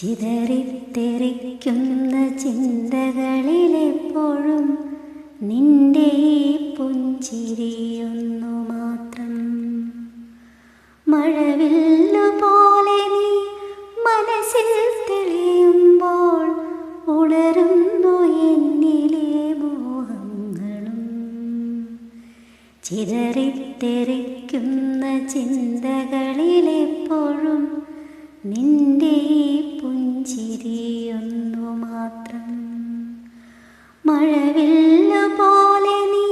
ചിതറിത്തെറിക്കുന്ന ചിന്തകളിലെപ്പോഴും നിന്റെ ഈ പുഞ്ചിരിയൊന്നു മാത്രം. മഴവില്ലുപോലെ നീ മനസ്സിൽ തെളിയുമ്പോൾ ഉണരുന്നു എന്നിലെ മോഹങ്ങളും. ചിതറിത്തെറിക്കുന്ന ചിന്തകളിലെപ്പോഴും നിന്റെ ഈ പുഞ്ചിരിയൊന്നു മാത്രം. മഴവില്ലുപോലെ നീ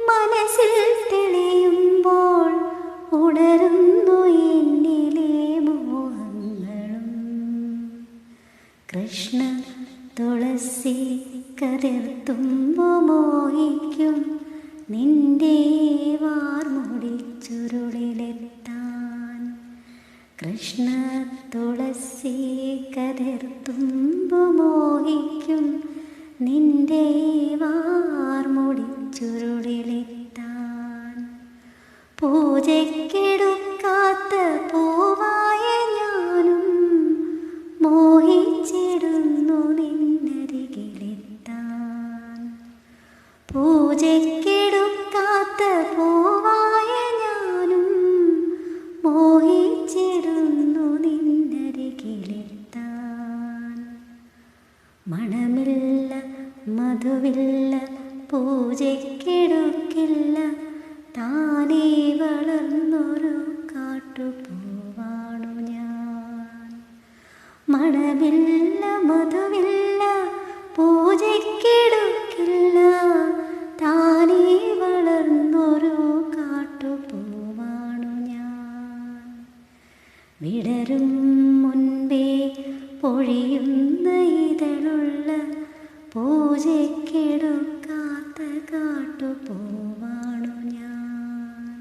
മനസ്സിൽ തെളിയുമ്പോൾ ഉണരുന്നു എന്നിലെ മോഹങ്ങളും. കൃഷ്ണ തുളസി കതിർത്തുമ്പോ മോഹിക്കും നിന്റെ വാർമുടി ചുരുളിലെത്താൻ. കൃഷ്ണ തുളസി കതിർത്തുമ്പോ മോഹിക്കും നിന്റെ വാർമുടി ചുരുളിലെത്താൻ. പൂജയ്ക്കെടുക്കാത്ത പൂവായ ഞാനും മോഹിച്ചിടുന്നു നിന്നരികിലെത്താൻ. പൂജയ്ക്കെടുക്കാത്ത പൂവായ ഞാനും മോഹിച്ചിടുന്നു നിന്നരികിലെത്താൻ. മണമില്ല മധുവില്ല പൂജയ്ക്കെടുക്കില്ല താനേ വളർന്നൊരു കാട്ടുപൂവാണു ഞാൻ. മണമില്ല മധുവില്ല പൂജയ്ക്കെടുക്കില്ല താനേ വളർന്നൊരു കാട്ടുപൂവാണു ഞാൻ. വിടരും മുൻപേ പൊഴിയുന്ന ഇതളുള്ള പൂജയ്ക്കെടുക്കാത്ത കാട്ടുപൂവാണു ഞാൻ.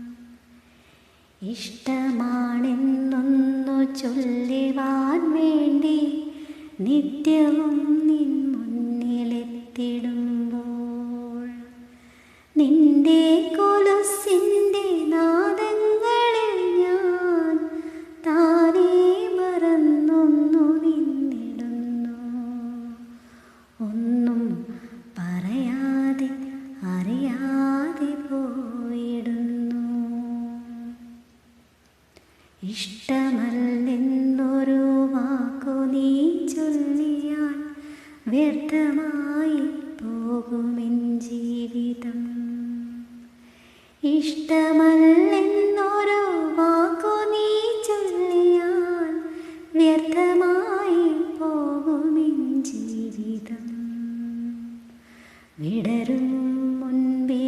ഇഷ്ടമാണെന്നൊന്നു ചൊല്ലുവാൻ വേണ്ടി നിത്യവും നിൻ മുന്നിലെത്തിടുമ്പോൾ നിന്റെ കൊലുസിൻ്റെ നാദങ്ങളിൽ ഞാൻ താനേ മറന്നൊന്നു നിന്നിടുന്നു. ഒന്നും പറയാതെ അറിയാതെ പോയിടുന്നു. ഇഷ്ടമല്ലെന്നൊരു വാക്കു നീ ചൊല്ലിയാൽ വ്യർത്ഥമായി പോകുമെൻ ജീവിതം. ഇഷ്ടമല്ലെന്നൊരു വാക്കു നീ ചൊല്ലിയാൽ വ്യർത്ഥമായി പോകുമെൻ ജീവിതം. വിടരും മുൻപേ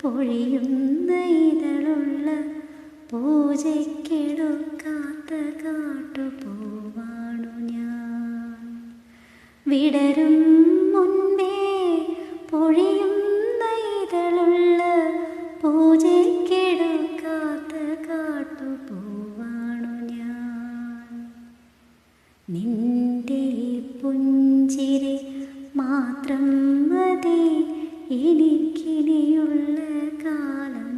പൊഴിയുന്ന ഇതളുള്ള പൂജയ്ക്കെടുക്കാത്ത കാട്ടുപൂവാണു ഞാൻ. വിടരും മുൻപേ പൊഴിയുന്ന ഇതളുള്ള പൂജയ്ക്കെടുക്കാത്ത കാട്ടുപൂവാണു ഞാൻ. നിന്റെ പുഞ്ചിരി മാത്രം മതി എനിക്കിനിയുള്ള കാലം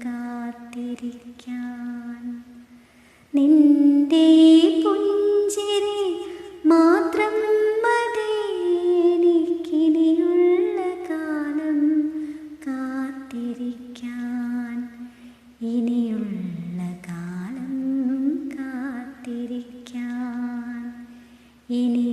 കാത്തിരിക്കാൻ. നിന്റെ പുഞ്ചിരി മാത്രം മതി എനിക്കിനിയുള്ള കാലം കാത്തിരിക്കാൻ. ഇനിയുള്ള കാലം കാത്തിരിക്കാൻ. ഇനി